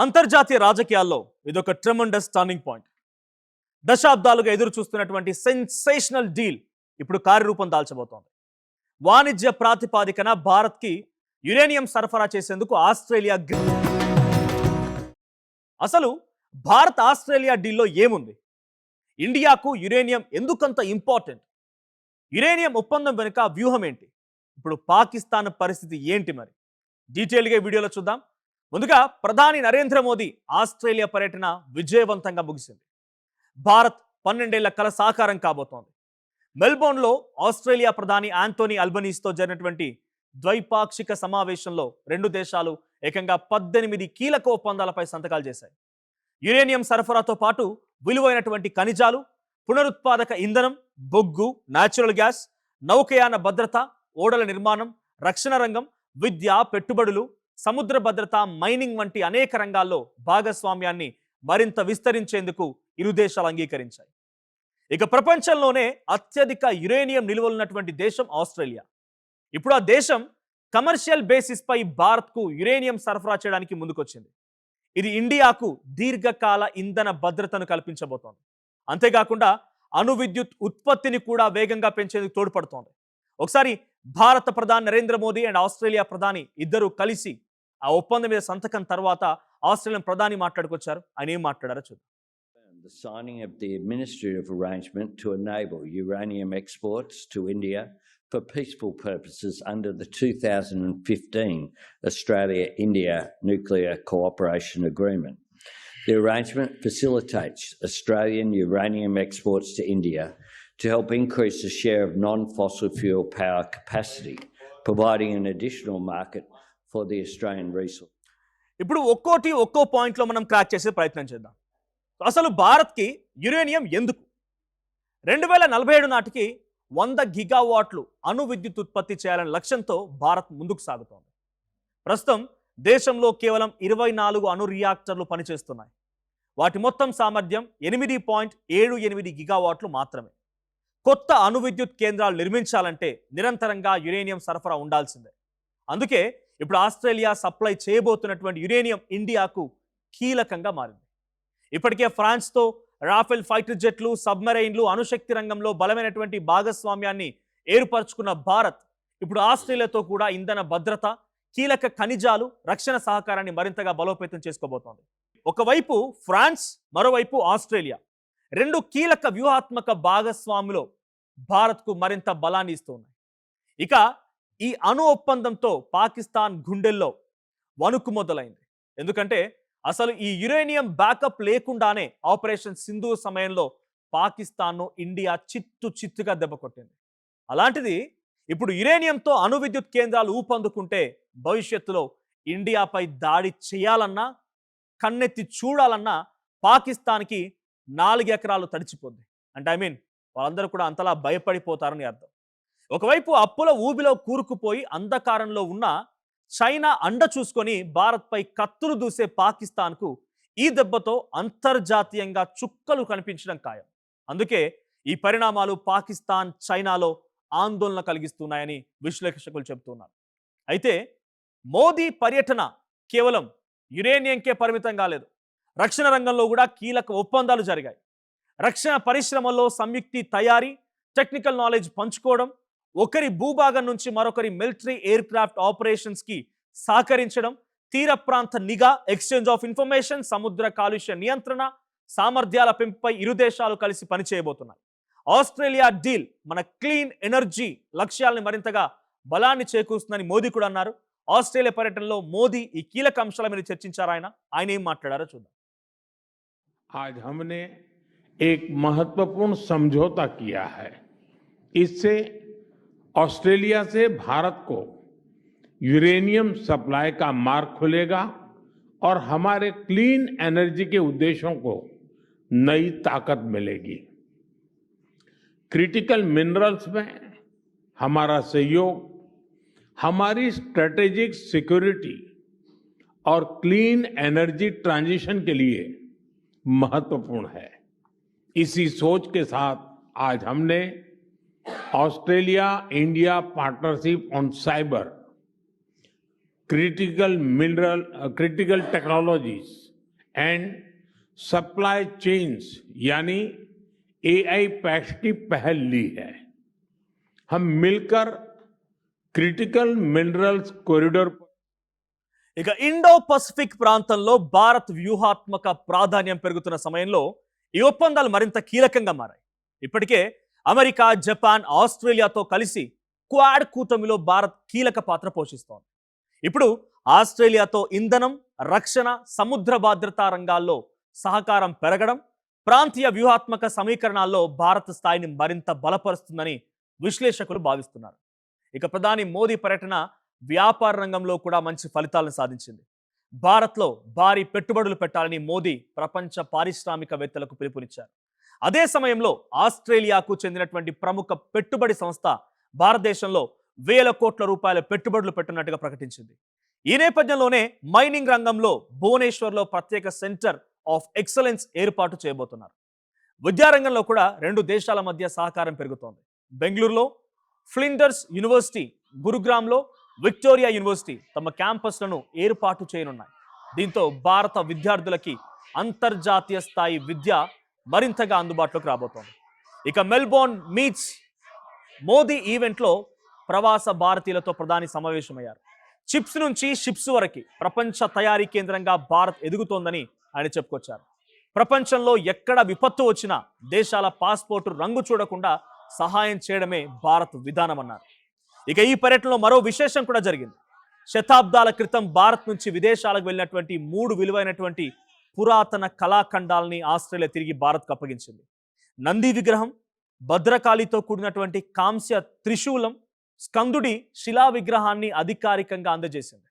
అంతర్జాతీయ రాజకీయాల్లో ఇదొక ట్రెమండస్ టర్నింగ్ పాయింట్. దశాబ్దాలుగా ఎదురు చూస్తున్నటువంటి సెన్సేషనల్ డీల్ ఇప్పుడు కార్యరూపం దాల్చబోతోంది. వాణిజ్య ప్రాతిపాదికన భారత్కి యురేనియం సరఫరా చేసేందుకు ఆస్ట్రేలియా అసలు భారత్ ఆస్ట్రేలియా డీల్లో ఏముంది? ఇండియాకు యురేనియం ఎందుకంత ఇంపార్టెంట్? యురేనియం ఒప్పందం వెనుక వ్యూహం ఏంటి? ఇప్పుడు పాకిస్తాన్ పరిస్థితి ఏంటి? మరి డీటెయిల్గా వీడియోలో చూద్దాం. ముందుగా ప్రధాని నరేంద్ర మోదీ ఆస్ట్రేలియా పర్యటన విజయవంతంగా ముగిసింది. భారత్ 12 ఏళ్ల కల సాకారం కాబోతోంది. మెల్బోర్న్లో ఆస్ట్రేలియా ప్రధాని ఆంటోనీ అల్బనీస్తో జరిగినటువంటి ద్వైపాక్షిక సమావేశంలో రెండు దేశాలు ఏకంగా 18 కీలక ఒప్పందాలపై సంతకాలు చేశాయి. యురేనియం సరఫరాతో పాటు విలువైనటువంటి ఖనిజాలు, పునరుత్పాదక ఇంధనం, బొగ్గు, న్యాచురల్ గ్యాస్, నౌకయాన భద్రత, ఓడల నిర్మాణం, రక్షణ రంగం, విద్య, పెట్టుబడులు, సముద్ర భద్రత, మైనింగ్ వంటి అనేక రంగాల్లో భాగస్వామ్యాన్ని మరింత విస్తరించేందుకు ఇరు దేశాలు అంగీకరించాయి. ఇక ప్రపంచంలోనే అత్యధిక యురేనియం నిల్వలున్నటువంటి దేశం ఆస్ట్రేలియా. ఇప్పుడు ఆ దేశం కమర్షియల్ బేసిస్ పై భారత్కు యురేనియం సరఫరా చేయడానికి ముందుకొచ్చింది. ఇది ఇండియాకు దీర్ఘకాల ఇంధన భద్రతను కల్పించబోతోంది. అంతేకాకుండా అణు విద్యుత్ ఉత్పత్తిని కూడా వేగంగా పెంచేందుకు తోడ్పడుతోంది. ఒకసారి భారత ప్రధాని నరేంద్ర మోదీ అండ్ ఆస్ట్రేలియా ప్రధాని ఇద్దరు కలిసి ఆ ఒప్పందం మీద సంతకం తర్వాత ఆస్ట్రేలియన్ ప్రధాని మాట్లాడుకొచ్చారు. ఆయన ఏం మాట్లాడారో చూద్దాం. The signing of the administrative arrangement to enable uranium exports to India for peaceful purposes under the 2015 Australia-India Nuclear Cooperation Agreement. The arrangement facilitates Australian uranium exports to India to help increase the share of non-fossil fuel power capacity, providing an additional market for the Australian resource. ఇప్పుడు ఒక్కో పాయింట్లో మనం crack చేసే ప్రయత్నం చేద్దాం. అసలు భారత్కి uranium ఎందుకు? 2047 నాటికి 100 గిగావాట్లు అణు విద్యుత్ ఉత్పత్తి చేయాలనే లక్ష్యంతో భారత్ ముందుకు సాగుతోంది. ప్రస్తుతం దేశంలో కేవలం 24 అణు రియాక్టర్లు పనిచేస్తున్నాయి. వాటి మొత్తం సామర్థ్యం 8.78 గిగావాట్లు మాత్రమే. కొత్త అణు విద్యుత్ కేంద్రాలు నిర్మించాలంటే నిరంతరంగా యురేనియం సరఫరా ఉండాల్సిందే. అందుకే ఇప్పుడు ఆస్ట్రేలియా సప్లై చేయబోతున్నటువంటి యురేనియం ఇండియాకు కీలకంగా మారింది. ఇప్పటికే ఫ్రాన్స్తో రాఫెల్ ఫైటర్ జెట్లు, సబ్మెరైన్లు, అణుశక్తి రంగంలో బలమైనటువంటి భాగస్వామ్యాన్ని ఏర్పరచుకున్న భారత్ ఇప్పుడు ఆస్ట్రేలియాతో కూడా ఇంధన భద్రత, కీలక ఖనిజాలు, రక్షణ సహకారాన్ని మరింతగా బలోపేతం చేసుకోబోతోంది. ఒకవైపు ఫ్రాన్స్, మరోవైపు ఆస్ట్రేలియా రెండు కీలక వ్యూహాత్మక భాగస్వాములో భారత్కు మరింత బలాన్ని ఇస్తున్నాయి. ఇక ఈ అణు ఒప్పందంతో పాకిస్తాన్ గుండెల్లో వణుకు మొదలైంది. ఎందుకంటే అసలు ఈ యురేనియం బ్యాకప్ లేకుండానే ఆపరేషన్ సింధూర్ సమయంలో పాకిస్తాన్ను ఇండియా చిత్తుగా దెబ్బకొట్టింది. అలాంటిది ఇప్పుడు యురేనియంతో అణు విద్యుత్ కేంద్రాలు ఊపందుకుంటే భవిష్యత్తులో ఇండియాపై దాడి చేయాలన్నా, కన్నెత్తి చూడాలన్నా పాకిస్తాన్కి 4 ఎకరాలు తడిచిపోద్ది. అంటే వాళ్ళందరూ కూడా అంతలా భయపడిపోతారని అర్థం. ఒకవైపు అప్పుల ఊబిలో కూరుకుపోయి అంధకారంలో ఉన్న చైనా అండ చూసుకొని భారత్పై కత్తులు దూసే పాకిస్తాన్కు ఈ దెబ్బతో అంతర్జాతీయంగా చుక్కలు కనిపించడం ఖాయం. అందుకే ఈ పరిణామాలు పాకిస్తాన్, చైనాలో ఆందోళన కలిగిస్తున్నాయని విశ్లేషకులు చెబుతున్నారు. అయితే మోదీ పర్యటన కేవలం యురేనియంకే పరిమితం కాలేదు. రక్షణ రంగంలో కూడా కీలక ఒప్పందాలు జరిగాయి. రక్షణ పరిశ్రమల్లో సంయుక్తి తయారీ, టెక్నికల్ నాలెడ్జ్ పంచుకోవడం, ఒకరి భూభాగం నుంచి మరొకరి మిలిటరీ ఎయిర్ క్రాఫ్ట్ ఆపరేషన్స్ కి సహకరించడం, తీర ప్రాంత నిఘా, ఎక్స్చేంజ్ ఆఫ్ ఇన్ఫర్మేషన్, సముద్ర కాలుష్య నియంత్రణ, సామర్థ్యాల పెంపుపై ఇరు దేశాలు కలిసి పనిచేయబోతున్నాయి. ఆస్ట్రేలియా డీల్ మన క్లీన్ ఎనర్జీ లక్ష్యాలను మరింతగా బలాన్ని చేకూరుస్తుందని మోదీ కూడా అన్నారు. ఆస్ట్రేలియా పర్యటనలో మోదీ ఈ కీలక అంశాల మీద చర్చించారు. ఆయన ఏం మాట్లాడారో చూద్దాం. आज हमने एक महत्वपूर्ण समझौता किया है. इससे ऑस्ट्रेलिया से भारत को यूरेनियम सप्लाई का मार्ग खुलेगा और हमारे क्लीन एनर्जी के उद्देश्यों को नई ताकत मिलेगी. क्रिटिकल मिनरल्स में हमारा सहयोग हमारी स्ट्रेटेजिक सिक्योरिटी और क्लीन एनर्जी ट्रांजिशन के लिए महत्वपूर्ण है. इसी सोच के साथ आज हमने Australia India partnership on cyber, critical technologies and supply chains यानी एआई पैक्स की पहल ली है। हम मिलकर क्रिटिकल मिनरल्स कॉरिडोर ఇక ఇండో పసిఫిక్ ప్రాంతంలో భారత్ వ్యూహాత్మక ప్రాధాన్యం పెరుగుతున్న సమయంలో ఈ ఒప్పందాలు మరింత కీలకంగా మారాయి. ఇప్పటికే అమెరికా, జపాన్, ఆస్ట్రేలియాతో కలిసి క్వాడ్ కూటమిలో భారత్ కీలక పాత్ర పోషిస్తోంది. ఇప్పుడు ఆస్ట్రేలియాతో ఇంధనం, రక్షణ, సముద్ర భద్రతా రంగాల్లో సహకారం పెరగడం ప్రాంతీయ వ్యూహాత్మక సమీకరణాల్లో భారత్ స్థాయిని మరింత బలపరుస్తుందని విశ్లేషకులు భావిస్తున్నారు. ఇక ప్రధాని మోదీ పర్యటన వ్యాపార రంగంలో కూడా మంచి ఫలితాలను సాధించింది. భారత్లో భారీ పెట్టుబడులు పెట్టాలని మోదీ ప్రపంచ పారిశ్రామికవేత్తలకు పిలుపునిచ్చారు. అదే సమయంలో ఆస్ట్రేలియాకు చెందినటువంటి ప్రముఖ పెట్టుబడి సంస్థ భారతదేశంలో వేల కోట్ల రూపాయల పెట్టుబడులు పెట్టినట్టుగా ప్రకటించింది. ఈ నేపథ్యంలోనే మైనింగ్ రంగంలో భువనేశ్వర్లో ప్రత్యేక సెంటర్ ఆఫ్ ఎక్సలెన్స్ ఏర్పాటు చేయబోతున్నారు. విద్యారంగంలో కూడా రెండు దేశాల మధ్య సహకారం పెరుగుతోంది. బెంగళూరులో ఫ్లిండర్స్ యూనివర్సిటీ, గురుగ్రామ్లో విక్టోరియా యూనివర్సిటీ తమ క్యాంపస్లను ఏర్పాటు చేయనున్నాయి. దీంతో భారత విద్యార్థులకి అంతర్జాతీయ స్థాయి విద్య మరింతగా అందుబాటులోకి రాబోతోంది. ఇక మెల్బోర్న్ మీట్స్ మోదీ ఈవెంట్లో ప్రవాస భారతీయులతో ప్రధాని సమావేశమయ్యారు. చిప్స్ నుంచి షిప్స్ వరకు ప్రపంచ తయారీ కేంద్రంగా భారత్ ఎదుగుతోందని ఆయన చెప్పుకొచ్చారు. ప్రపంచంలో ఎక్కడ విపత్తు వచ్చినా దేశాల పాస్పోర్టు రంగు చూడకుండా సహాయం చేయడమే భారత్ విధానం అన్నారు. ఇక ఈ పర్యటనలో మరో విశేషం కూడా జరిగింది. శతాబ్దాల క్రితం భారత్ నుంచి విదేశాలకు వెళ్ళినటువంటి 3 విలువైనటువంటి పురాతన కళాఖండాలని ఆస్ట్రేలియా తిరిగి భారత్కు అప్పగించింది. నంది విగ్రహం, భద్రకాళితో కూడినటువంటి కాంస్య త్రిశూలం, స్కందుడి శిలా విగ్రహాన్ని అధికారికంగా అందజేసింది.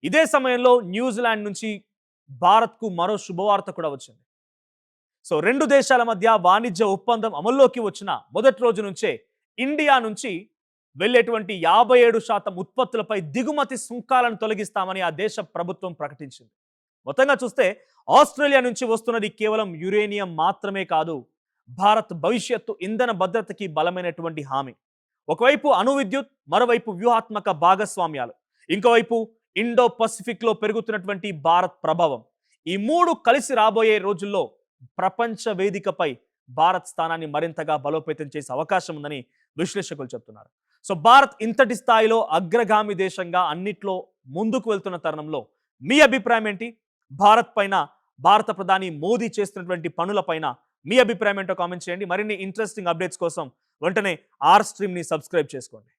ఇదే సమయంలో న్యూజిలాండ్ నుంచి భారత్కు మరో శుభవార్త కూడా వచ్చింది. సో రెండు దేశాల మధ్య వాణిజ్య ఒప్పందం అమల్లోకి వచ్చిన మొదటి రోజు నుంచే ఇండియా నుంచి వెళ్ళేటువంటి 57% ఉత్పత్తులపై దిగుమతి సుంకాలను తొలగిస్తామని ఆ దేశ ప్రభుత్వం ప్రకటించింది. మొత్తంగా చూస్తే ఆస్ట్రేలియా నుంచి వస్తున్నది కేవలం యురేనియం మాత్రమే కాదు, భారత్ భవిష్యత్తు ఇంధన భద్రతకి బలమైనటువంటి హామీ. ఒకవైపు అణు విద్యుత్, మరోవైపు వ్యూహాత్మక భాగస్వామ్యాలు, ఇంకోవైపు ఇండో పసిఫిక్ లో పెరుగుతున్నటువంటి భారత్ ప్రభావం. ఈ మూడు కలిసి రాబోయే రోజుల్లో ప్రపంచ వేదికపై భారత్ స్థానాన్ని మరింతగా బలోపేతం చేసే అవకాశం ఉందని విశ్లేషకులు చెప్తున్నారు. సో భారత్ ఇంతటి స్థాయిలో అగ్రగామి దేశంగా అన్నిట్లో ముందుకు వెళ్తున్న తరుణంలో మీ అభిప్రాయం ఏంటి? భారత్ పైన, భారత ప్రధాని మోదీ చేస్తున్నటువంటి పనుల పైన మీ అభిప్రాయం ఏంటో కామెంట్ చేయండి. మరిన్ని ఇంట్రెస్టింగ్ అప్డేట్స్ కోసం వెంటనే ఆర్ స్ట్రీమ్ ని సబ్స్క్రైబ్ చేసుకోండి.